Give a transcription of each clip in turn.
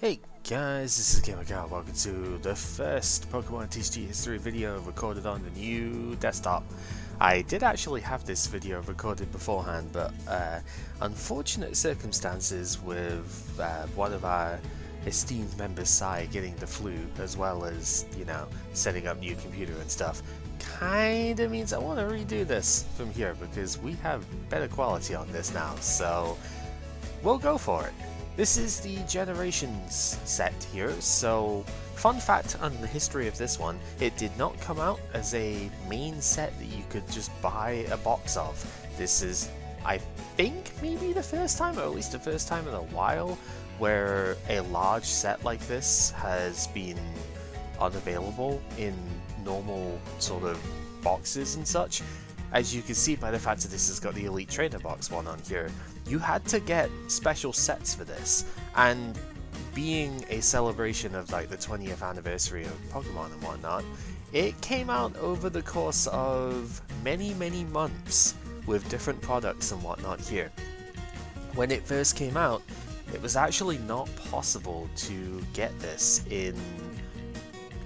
Hey guys, this is GamerGuy. Welcome to the first Pokemon TCG history video recorded on the new desktop. I did actually have this video recorded beforehand, but unfortunate circumstances with one of our esteemed members, Sai, getting the flu, as well as, you know, setting up new computer and stuff, kinda means I want to redo this from here because we have better quality on this now, so we'll go for it. This is the Generations set here, so fun fact on the history of this one, it did not come out as a main set that you could just buy a box of. This is, I think, maybe the first time, or at least the first time in a while, where a large set like this has been unavailable in normal sort of boxes and such. As you can see by the fact that this has got the Elite Trainer box one on here, you had to get special sets for this, and being a celebration of like the 20th anniversary of Pokemon and whatnot, it came out over the course of many months with different products and whatnot here. When it first came out, it was actually not possible to get this in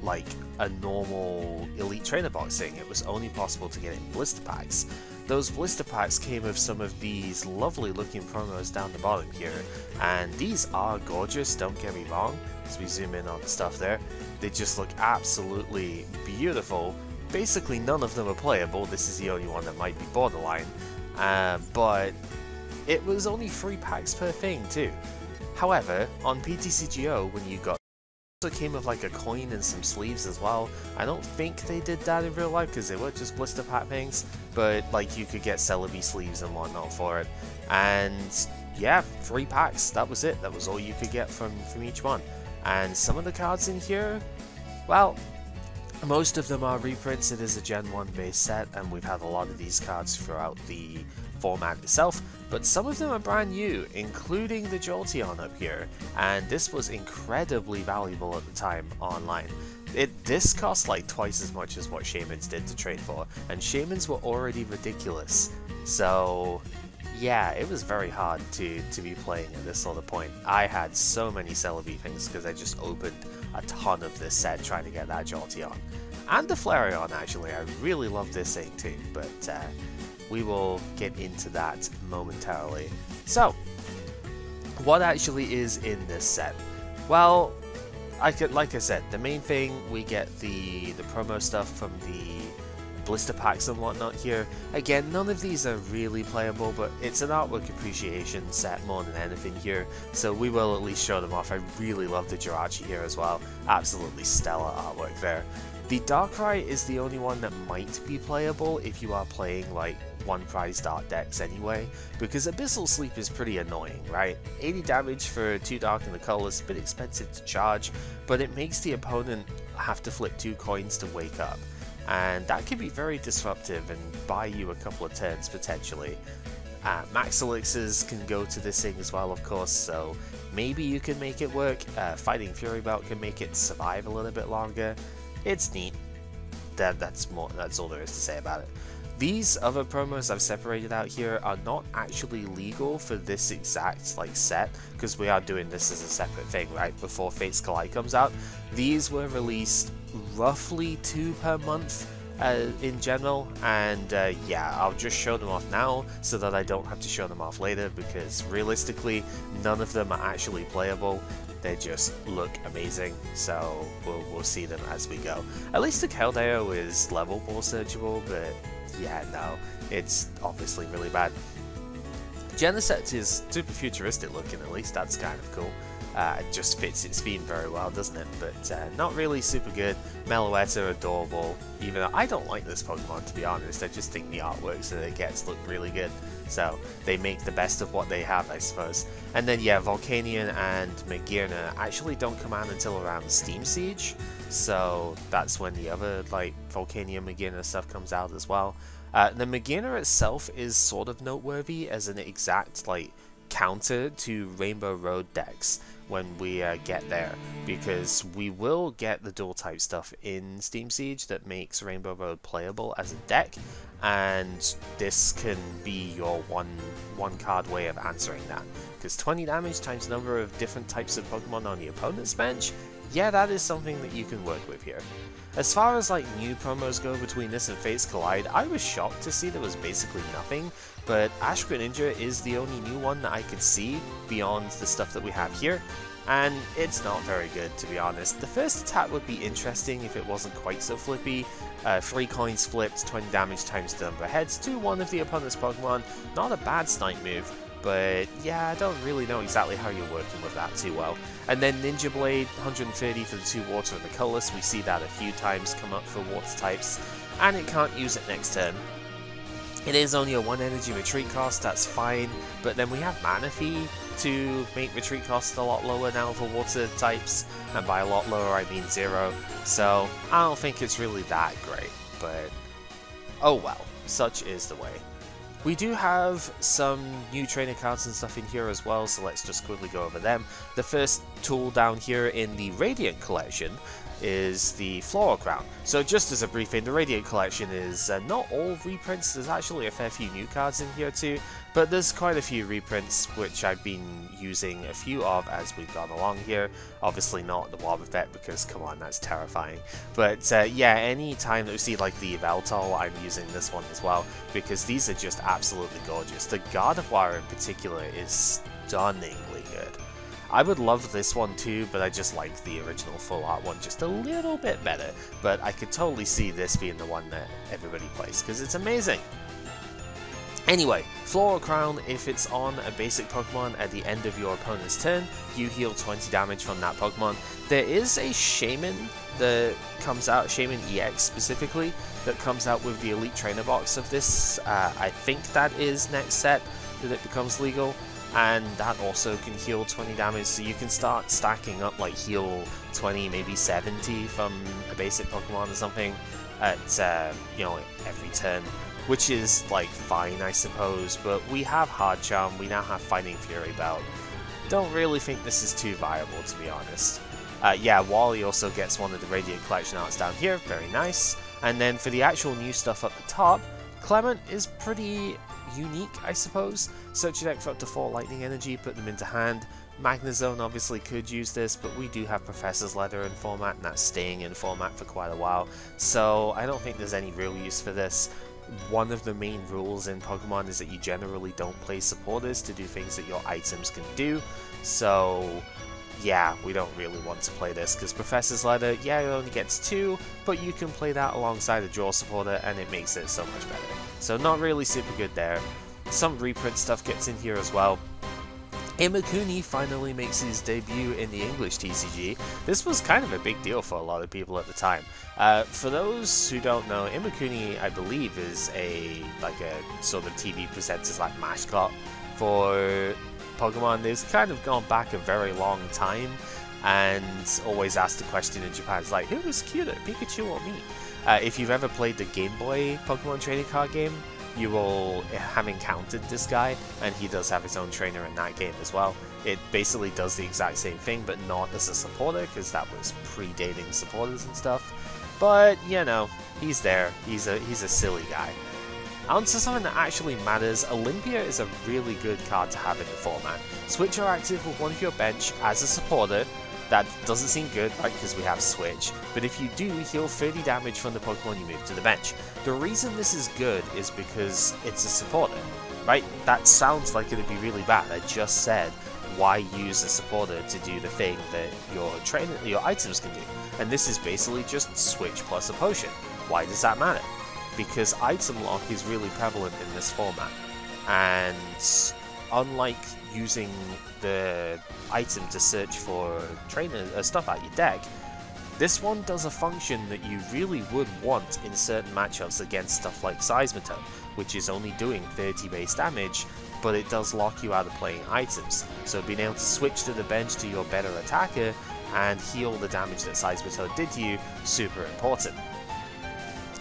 like a normal Elite Trainer box thing. It was only possible to get it in blister packs. Those blister packs came with some of these lovely looking promos down the bottom here, and these are gorgeous, don't get me wrong. As we zoom in on the stuff there, they just look absolutely beautiful. Basically none of them are playable. This is the only one that might be borderline, but it was only 3 packs per thing too. However, on PTCGO, when you got came with like a coin and some sleeves as well. I don't think they did that in real life because they were just blister pack things, but like you could get Celebi sleeves and whatnot for it. And yeah, 3 packs, that was it. That was all you could get from each one. And some of the cards in here, well, most of them are reprints. It is a Gen 1 base set, and we've had a lot of these cards throughout the format itself, but some of them are brand new, including the Jolteon up here, and this was incredibly valuable at the time online. This cost like twice as much as what Shaymins did to trade for, and Shaymins were already ridiculous, so yeah, it was very hard to be playing at this sort of point. I had so many Celebi things because I just opened a ton of this set trying to get that Jolteon. And the Flareon, actually. I really love this thing too, but we will get into that momentarily. So, what actually is in this set? Well, like I said, the main thing, we get the promo stuff from the blister packs and whatnot here. Again, none of these are really playable, but it's an artwork appreciation set more than anything here, so we will at least show them off. I really love the Jirachi here as well. Absolutely stellar artwork there. The Darkrai is the only one that might be playable if you are playing like one prize Dark decks anyway, because Abyssal Sleep is pretty annoying, right? 80 damage for 2 Dark in the color is a bit expensive to charge, but it makes the opponent have to flip 2 coins to wake up, and that can be very disruptive and buy you a couple of turns potentially. Max Elixirs can go to this thing as well, of course, so maybe you can make it work. Fighting Fury Belt can make it survive a little bit longer. It's neat. That's all there is to say about it. These other promos I've separated out here are not actually legal for this exact like set, because we are doing this as a separate thing, right, before Fates Collide comes out. These were released roughly 2 per month in general, and yeah, I'll just show them off now so that I don't have to show them off later, because realistically none of them are actually playable. They just look amazing, so we'll see them as we go. At least the Keldeo is level 4 searchable, but yeah, no, it's obviously really bad. Genesect is super futuristic looking, at least that's kind of cool. It just fits its theme very well, doesn't it? But not really super good. Meloetta, adorable, even though I don't like this Pokemon, to be honest. I just think the artworks that it gets look really good. So they make the best of what they have, I suppose. And then yeah, Volcanion and Magearna actually don't come out until around Steam Siege. So that's when the other like Volcanion, Magearna stuff comes out as well. The Magearna itself is sort of noteworthy as an exact like counter to Rainbow Road decks. when we get there, because we will get the dual type stuff in Steam Siege that makes Rainbow Road playable as a deck, and this can be your one card way of answering that, because 20 damage times the number of different types of Pokemon on the opponent's bench, yeah, that is something that you can work with here. As far as like new promos go between this and Fates Collide, I was shocked to see there was basically nothing, but Ash Greninja is the only new one that I could see beyond the stuff that we have here, and it's not very good, to be honest. The first attack would be interesting if it wasn't quite so flippy. 3 coins flipped, 20 damage times the number of heads to one of the opponent's Pokemon. Not a bad snipe move, but yeah, I don't really know exactly how you're working with that too well. And then Ninja Blade, 130 for the 2 water and the colorless. We see that a few times come up for water types, and it can't use it next turn. It is only a 1 energy retreat cost, that's fine, but then we have Manaphy to make retreat costs a lot lower now for water types, and by a lot lower I mean 0, so I don't think it's really that great, but oh well, such is the way. We do have some new trainer cards and stuff in here as well, so let's just quickly go over them. The first tool down here in the Radiant collection is the Floral Crown. So just as a briefing, the Radiant collection is not all reprints, there's actually a fair few new cards in here too, but there's quite a few reprints which I've been using a few of as we've gone along here. Obviously not the Wobbuffet, because come on, that's terrifying. But yeah, any time that we see like the Yveltal, I'm using this one as well, because these are just absolutely gorgeous. The Gardevoir in particular is stunningly good. I would love this one too, but I just like the original full art one just a little bit better. But I could totally see this being the one that everybody plays, because it's amazing. Anyway, Floral Crown, if it's on a basic Pokemon at the end of your opponent's turn, you heal 20 damage from that Pokemon. There is a Shaman that comes out, Jolteon-EX specifically, that comes out with the Elite Trainer box of this. I think that is next set that it becomes legal, and that also can heal 20 damage, so you can start stacking up like heal 20, maybe 70 from a basic Pokemon or something at, you know, every turn. Which is, like, fine, I suppose, but we have Hard Charm, we now have Fighting Fury Belt. Don't really think this is too viable, to be honest. Yeah, Wally also gets one of the Radiant Collection arts down here, very nice. And then for the actual new stuff up the top, Clement is pretty unique, I suppose. Search your deck for up to 4 Lightning Energy, put them into hand. Magnezone obviously could use this, but we do have Professor's Letter in format, and that's staying in format for quite a while. So I don't think there's any real use for this. One of the main rules in Pokemon is that you generally don't play supporters to do things that your items can do, so yeah, we don't really want to play this, because Professor's Letter, yeah, it only gets 2, but you can play that alongside a draw supporter and it makes it so much better. So not really super good there. Some reprint stuff gets in here as well. Imakuni finally makes his debut in the English TCG. This was kind of a big deal for a lot of people at the time. For those who don't know, Imakuni, I believe, is a sort of TV presenter like mascot for Pokemon. It's kind of gone back a very long time, and always asked the question in Japan, it's like, who was cuter, Pikachu or me? If you've ever played the Game Boy Pokemon trading card game, you will have encountered this guy, and he does have his own trainer in that game as well. It basically does the exact same thing, but not as a supporter, because that was predating supporters and stuff. But, you know, he's there. He's a silly guy. On to something that actually matters, Olympia is a really good card to have in the format. Switch are active with one of your bench as a supporter. That doesn't seem good, right, because we have Switch, but if you do, heal 30 damage from the Pokemon you move to the bench. The reason this is good is because it's a supporter, right? That sounds like it'd be really bad. I just said, why use a supporter to do the thing that your items can do? And this is basically just Switch plus a potion. Why does that matter? Because item lock is really prevalent in this format, and unlike using the item to search for stuff out your deck, this one does a function that you really would want in certain matchups against stuff like Seismitoad, which is only doing 30 base damage, but it does lock you out of playing items. So being able to switch to the bench to your better attacker and heal the damage that Seismitoad did to you, super important.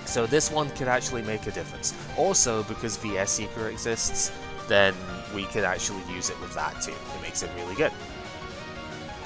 So this one could actually make a difference. Also, because VS Seeker exists, then we can actually use it with that too. It makes it really good.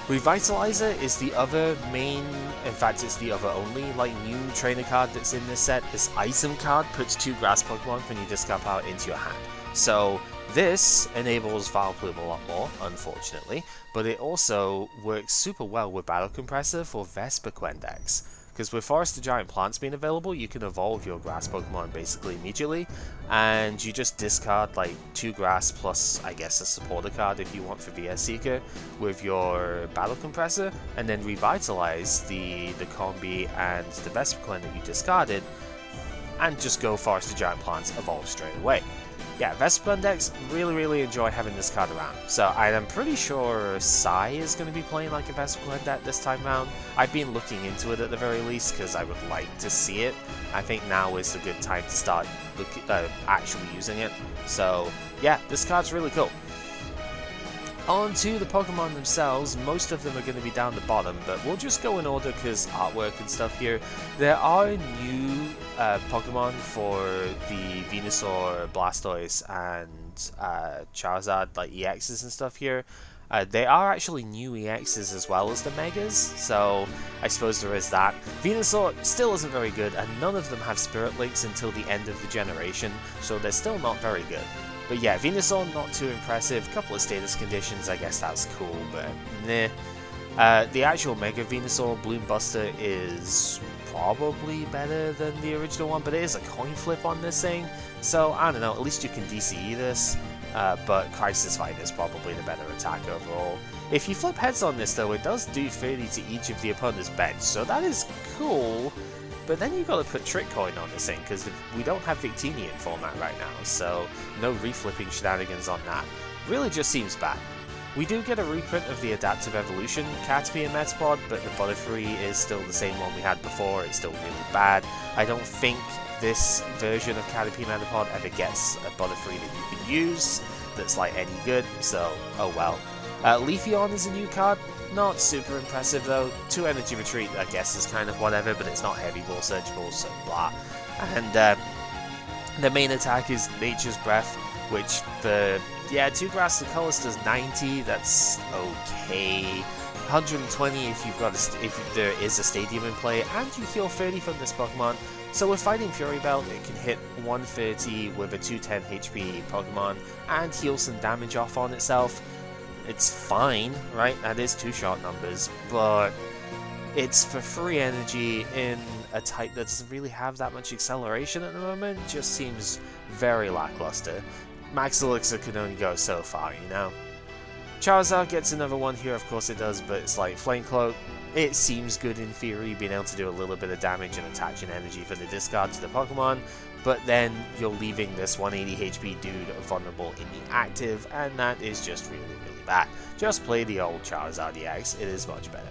Revitalizer is the other main, in fact it's the other only, like, new trainer card that's in this set. This item card puts 2 grass Pokemon from your discard pile into your hand. So this enables Vileplume a lot more, unfortunately, but it also works super well with Battle Compressor for Vesiquen decks. Because with Forest of Giant Plants being available, you can evolve your grass Pokemon basically immediately, and you just discard like 2 grass plus, I guess, a supporter card if you want for Vesiquen with your Battle Compressor, and then revitalize the Combi and the Vesiquen that you discarded, and just go Forest of Giant Plants, evolve straight away. Yeah, Vesiquen decks really enjoy having this card around. So I'm pretty sure Sai is going to be playing like a Vesiquen deck this time around. I've been looking into it at the very least because I would like to see it. I think now is a good time to start actually using it. So yeah, this card's really cool. On to the Pokemon themselves. Most of them are going to be down the bottom, but we'll just go in order because artwork and stuff here. There are new Pokemon for the Venusaur, Blastoise, and Charizard, like EXs and stuff here. They are actually new EXs as well as the Megas, so I suppose there is that. Venusaur still isn't very good, and none of them have Spirit Links until the end of the generation, so they're still not very good. But yeah, Venusaur not too impressive, couple of status conditions, I guess that's cool, but nah. The actual Mega Venusaur, Bloom Buster, is probably better than the original one, but it is a coin flip on this thing, so I don't know, at least you can DCE this, but Crisis Fight is probably the better attack overall. If you flip heads on this though, it does do 30 to each of the opponent's bench, so that is cool. But then you've got to put Trick Coin on this thing, because we don't have Victini in format right now, so no reflipping shenanigans on that. Really just seems bad. We do get a reprint of the Adaptive Evolution Caterpie and Metapod, but the Butterfree is still the same one we had before, it's still really bad. I don't think this version of Caterpie Metapod ever gets a Butterfree that you can use that's like any good, so oh well. Leafeon is a new card. Not super impressive though. 2 Energy Retreat I guess is kind of whatever, but it's not Heavy Ball, Surge Ball, so blah. And the main attack is Nature's Breath, which for 2 grass to colors does 90. That's okay. 120 if you've got if there is a stadium in play, and you heal 30 from this Pokemon. So with Fighting Fury Belt, it can hit 130 with a 210 HP Pokemon and heal some damage off on itself. It's fine, right? That is 2 shot numbers, but it's for free energy in a type that doesn't really have that much acceleration at the moment. Just seems very lackluster. Max Elixir can only go so far, you know? Charizard gets another one here, of course it does, but it's like Flame Cloak. It seems good in theory, being able to do a little bit of damage and attaching energy for the discard to the Pokemon, but then you're leaving this 180 HP dude vulnerable in the active, and that is just really bad. Just play the old Charizard EX, it is much better.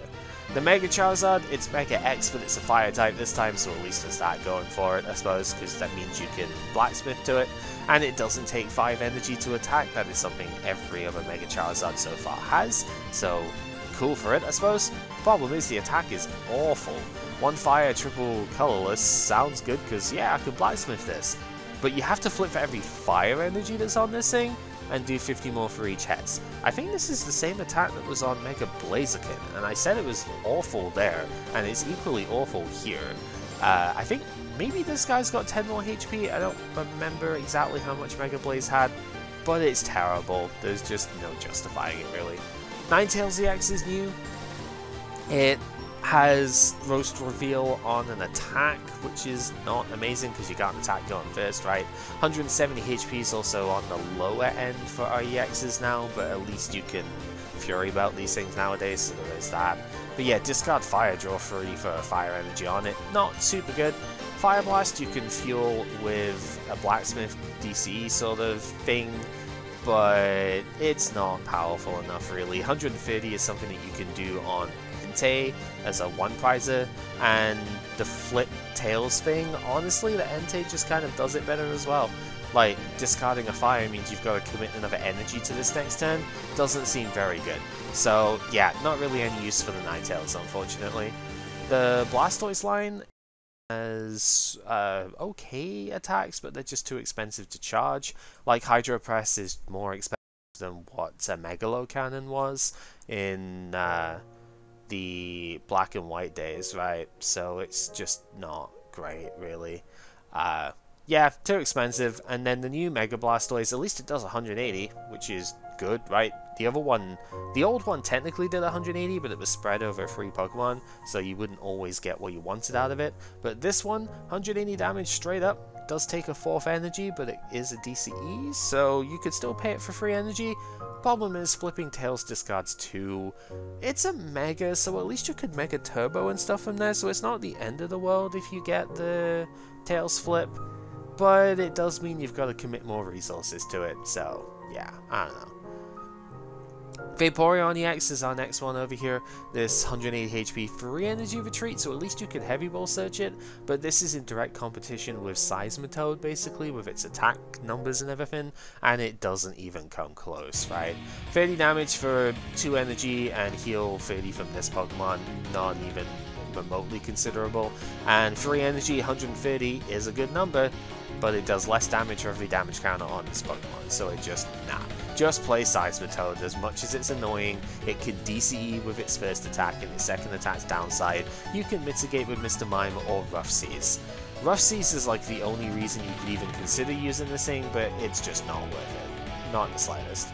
The Mega Charizard, it's Mega X, but it's a fire type this time, so at least there's that going for it, I suppose, because that means you can Blacksmith to it, and it doesn't take 5 energy to attack. That is something every other Mega Charizard so far has, so cool for it, I suppose. Problem is the attack is awful. 1 fire, triple colorless sounds good, because yeah, I can Blacksmith this, but you have to flip for every fire energy that's on this thing, and do 50 more for each hex. I think this is the same attack that was on Mega Blaziken, and I said it was awful there, and it's equally awful here. I think maybe this guy's got 10 more HP, I don't remember exactly how much Mega Blaze had, but it's terrible. There's just no justifying it really. Ninetales EX is new. It has Roast Reveal on an attack, which is not amazing because you got an attack going first, right? 170 HP is also on the lower end for our EXs now, but at least you can Fury Belt these things nowadays, so there is that. But yeah, discard Fire, draw 3 for Fire Energy on it. Not super good. Fire Blast you can fuel with a Blacksmith DC sort of thing, but it's not powerful enough really. 130 is something that you can do on as a 1-prizer, and the flip tails thing, honestly the Entei just kind of does it better as well. Like, discarding a fire means you've got to commit another energy to this next turn, doesn't seem very good. So yeah, not really any use for the Ninetales unfortunately. The Blastoise line has okay attacks, but they're just too expensive to charge. Like Hydro Press is more expensive than what a Megalo Cannon was in the black and white days, right? So it's just not great, really. Yeah, too expensive. And then the new Mega Blastoise, at least it does 180, which is good, right? The other one, the old one technically did 180, but it was spread over 3 Pokemon, so you wouldn't always get what you wanted out of it. But this one, 180 damage straight up, does take a 4th energy, but it is a DCE, so you could still pay it for 3 energy. Problem is, Flipping Tails discards 2. It's a Mega, so at least you could Mega Turbo and stuff from there, so it's not the end of the world if you get the Tails Flip. But it does mean you've got to commit more resources to it, so yeah, I don't know. Vaporeon-EX is our next one over here. This 180 HP free energy retreat, so at least you could Heavy Ball Search it, but this is in direct competition with Seismitoad, basically, with its attack numbers and everything, and it doesn't even come close, right? 30 damage for 2 energy and heal 30 from this Pokemon, not even remotely considerable, and 3 energy, 130 is a good number, but it does less damage for every damage counter on this Pokemon, so it just, nah. Just play Seismitoad. As much as it's annoying, it can DCE with its first attack and its second attack's downside. You can mitigate with Mr. Mime or Rough Seas. Rough Seas is like the only reason you could even consider using this thing, but it's just not worth it. Not in the slightest.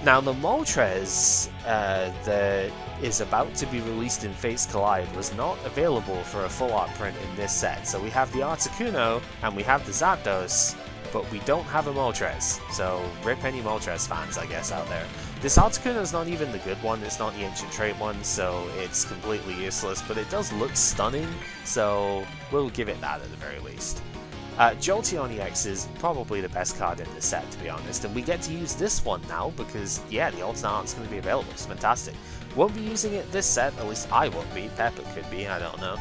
Now the Moltres that is about to be released in Fates Collide was not available for a full art print in this set. So we have the Articuno and we have the Zapdos, but we don't have a Moltres, so rip any Moltres fans, I guess, out there. This Articuno is not even the good one, it's not the Ancient Trait one, so it's completely useless, but it does look stunning, so we'll give it that at the very least. Jolteon-EX is probably the best card in this set, to be honest, and we get to use this one now because, yeah, the alternate art's going to be available, it's fantastic. Won't be using it this set, at least I won't be, Pepper could be, I don't know,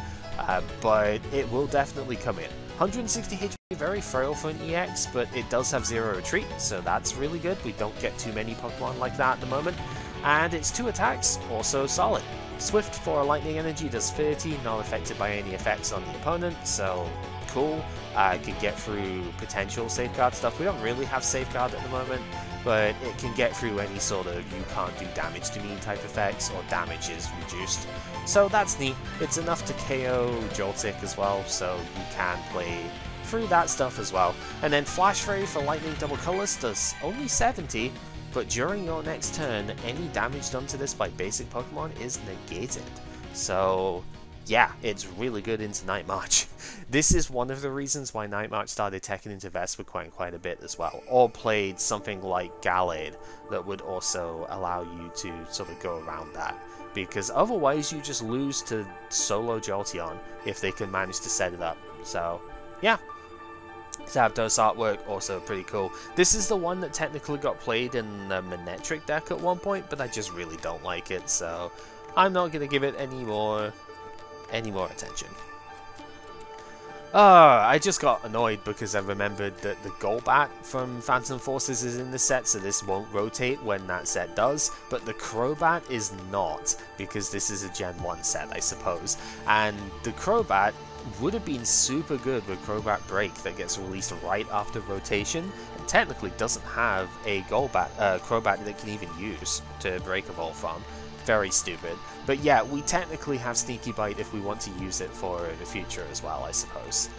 but it will definitely come in. 160 HP, very frail for an EX, but it does have 0 retreat, so that's really good. We don't get too many Pokemon like that at the moment. And its 2 attacks, also solid. Swift for Lightning Energy does 30, not affected by any effects on the opponent, so cool. Can get through potential safeguard stuff. We don't really have safeguard at the moment, but it can get through any sort of you can't do damage to me type effects, or damage is reduced. So that's neat. It's enough to KO Joltik as well, so you can play through that stuff as well. And then Flash Ray for Lightning Double Colors does only 70, but during your next turn, any damage done to this by basic Pokemon is negated. So yeah, it's really good into Night March. This is one of the reasons why Night March started teching into Vesiquen quite a bit as well, or played something like Gallade that would also allow you to sort of go around that, because otherwise you just lose to solo Jolteon if they can manage to set it up. So yeah, Zapdos artwork also pretty cool. This is the one that technically got played in the Manectric deck at one point, but I just really don't like it, so I'm not going to give it any more attention. I just got annoyed because I remembered that the Golbat from Phantom Forces is in the set, so this won't rotate when that set does, but the Crobat is not, because this is a Gen 1 set, I suppose, and the Crobat would have been super good with Crobat Break that gets released right after rotation, and technically doesn't have a Crobat that it can even use to Break Evolve from. Very stupid. But yeah, we technically have Sneaky Bite if we want to use it for the future as well, I suppose.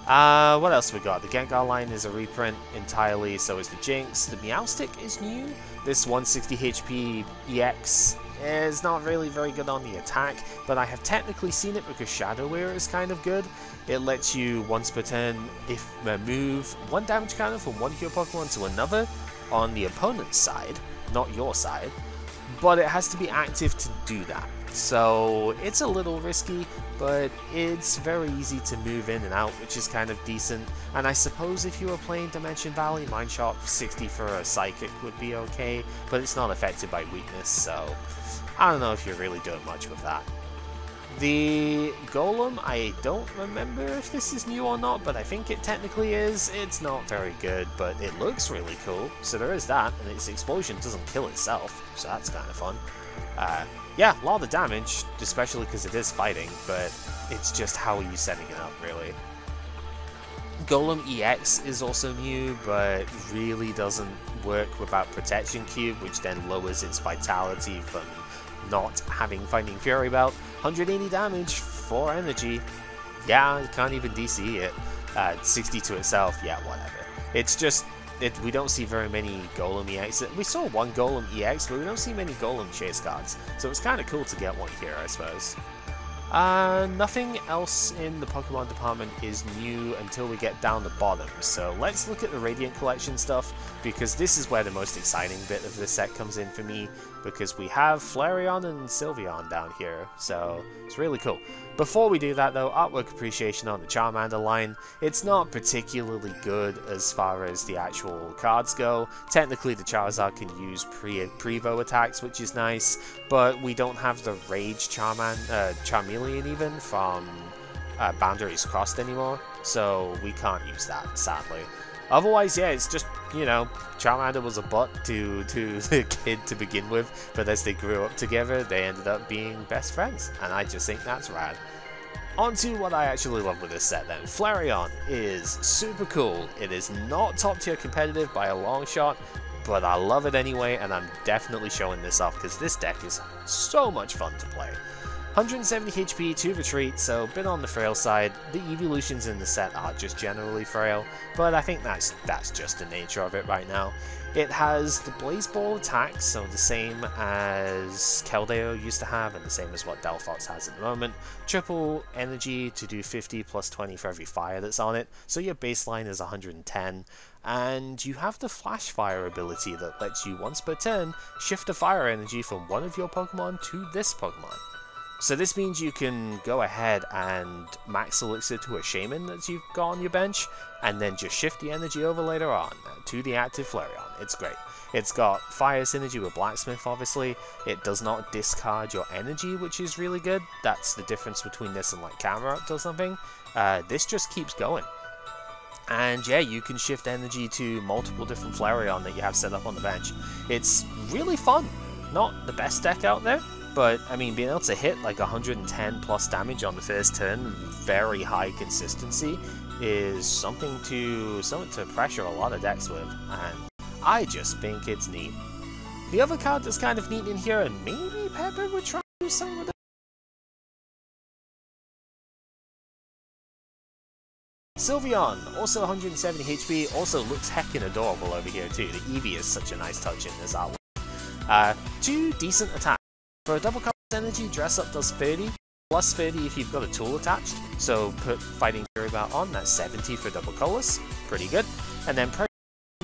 What else we got? The Gengar line is a reprint entirely, so is the Jinx. The Meowstic is new. This 160 HP EX is not really very good on the attack, but I have technically seen it because Shadow Wear is kind of good. It lets you once per turn move 1 damage counter from one of your Pokemon to another on the opponent's side, not your side. But it has to be active to do that, so it's a little risky, but it's very easy to move in and out, which is kind of decent. And I suppose if you were playing Dimension Valley, Mineshark 60 for a Psychic would be okay, but it's not affected by weakness, so I don't know if you're really doing much with that. The Golem, I don't remember if this is new or not, but I think it technically is. It's not very good, but it looks really cool, so there is that, and its explosion doesn't kill itself, so that's kind of fun. Yeah, a lot of damage, especially because it is fighting, but it's just how are you setting it up, really. Golem-EX is also new, but really doesn't work without Protection Cube, which then lowers its vitality from not having Fighting Fury Belt. 180 damage, 4 energy. Yeah, you can't even DC it. 60 to itself, yeah, whatever. It's just, we don't see very many Golem-EX. We saw one Golem-EX, but we don't see many Golem chase cards. So it's kind of cool to get one here, I suppose. Nothing else in the Pokemon department is new until we get down the bottom, so let's look at the Radiant Collection stuff, because this is where the most exciting bit of the set comes in for me, because we have Flareon and Sylveon down here, so it's really cool. Before we do that though, artwork appreciation on the Charmander line. It's not particularly good as far as the actual cards go. Technically the Charizard can use Prevo attacks, which is nice, but we don't have the Rage Charmeleon even from Boundaries Crossed anymore, so we can't use that, sadly. Otherwise, yeah, it's just, you know, Charmander was a butt to the kid to begin with, but as they grew up together, they ended up being best friends, and I just think that's rad. On to what I actually love with this set then. Flareon is super cool. It is not top tier competitive by a long shot, but I love it anyway, and I'm definitely showing this off because this deck is so much fun to play. 170 HP, 2 retreat, so a bit on the frail side. The evolutions in the set are just generally frail, but I think that's just the nature of it right now. It has the Blaze Ball attack, so the same as Keldeo used to have, and the same as what Delphox has at the moment. Triple energy to do 50 plus 20 for every fire that's on it, so your baseline is 110. And you have the Flash Fire ability that lets you once per turn shift a fire energy from one of your Pokemon to this Pokemon. So this means you can go ahead and max Elixir to a Shaman that you've got on your bench, and then just shift the energy over later on to the active Flareon. It's great. It's got Fire Synergy with Blacksmith, obviously. It does not discard your energy, which is really good. That's the difference between this and like Camerupt or something. This just keeps going. And yeah, you can shift energy to multiple different Flareon that you have set up on the bench. It's really fun. Not the best deck out there, but I mean, being able to hit like 110 plus damage on the first turn, very high consistency, is something to pressure a lot of decks with, and I just think it's neat. The other card that's kind of neat in here, and maybe Pepper would try to do something with it. Sylveon, also 170 HP, also looks heckin' adorable over here too. The Eevee is such a nice touch in this artwork. 2 decent attacks. For a double colorless energy, Dress Up does 30, plus 30 if you've got a tool attached, so put Fighting Fury Belt on, that's 70 for double colorless, pretty good. And then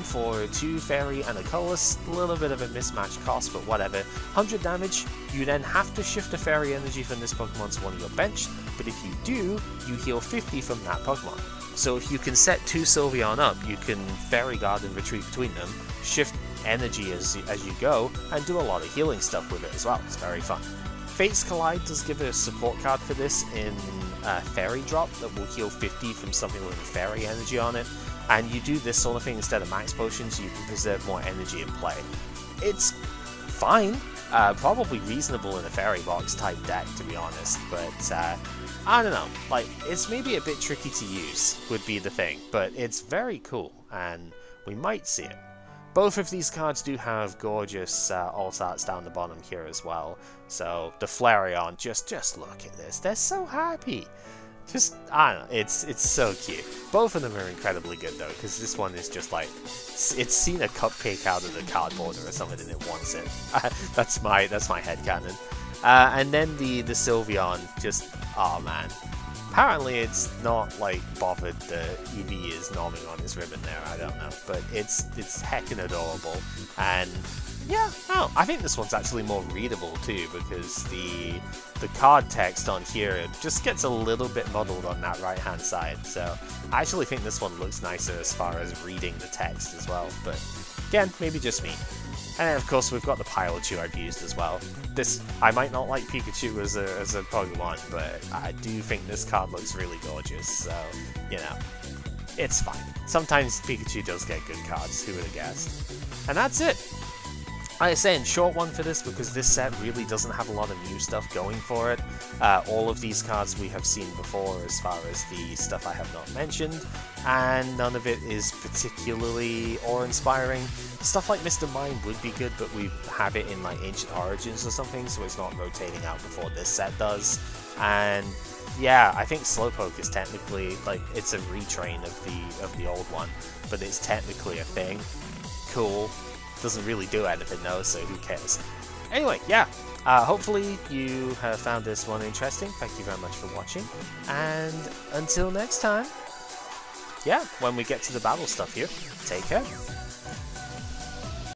for 2 fairy and a colorless, a little bit of a mismatched cost, but whatever. 100 damage, you then have to shift a fairy energy from this Pokemon to one of your bench, but if you do, you heal 50 from that Pokemon. So if you can set 2 Sylveon up, you can Fairy Guard and retreat between them, shift energy as you go, and do a lot of healing stuff with it as well. It's very fun. Fates Collide does give a support card for this in Fairy Drop that will heal 50 from something with a Fairy energy on it, and you do this sort of thing instead of Max Potions, so you can preserve more energy in play. It's fine, probably reasonable in a Fairy Box type deck to be honest, but I don't know, like, it's maybe a bit tricky to use would be the thing, but it's very cool, and we might see it. Both of these cards do have gorgeous alt arts down the bottom here as well. So the Flareon, just look at this. They're so happy. Just, I don't know, it's so cute. Both of them are incredibly good though, because this one is just like, it's seen a cupcake out of the cardboard or something and it wants it. that's my headcanon. And then the Sylveon, just, oh man. Apparently it's not like bothered that Eevee is nomming on his ribbon there, I don't know, but it's heckin' adorable, and yeah, I think this one's actually more readable too, because the card text on here just gets a little bit muddled on that right hand side, so I actually think this one looks nicer as far as reading the text as well, but again, maybe just me. And then of course we've got the Pilechu I've used as well. I might not like Pikachu as a Pokemon, but I do think this card looks really gorgeous, so, you know, it's fine. Sometimes Pikachu does get good cards, who would have guessed. And that's it! Like I say, short one for this because this set really doesn't have a lot of new stuff going for it. All of these cards we have seen before as far as the stuff I have not mentioned, and none of it is particularly awe-inspiring. Stuff like Mr. Mime would be good, but we have it in like Ancient Origins or something, so it's not rotating out before this set does. And yeah, I think Slowpoke is technically, like, it's a retrain of the old one, but it's technically a thing. Cool. Doesn't really do anything though, so who cares? Anyway, yeah, hopefully you have found this one interesting. Thank you very much for watching, and until next time, yeah, when we get to the battle stuff here, take care.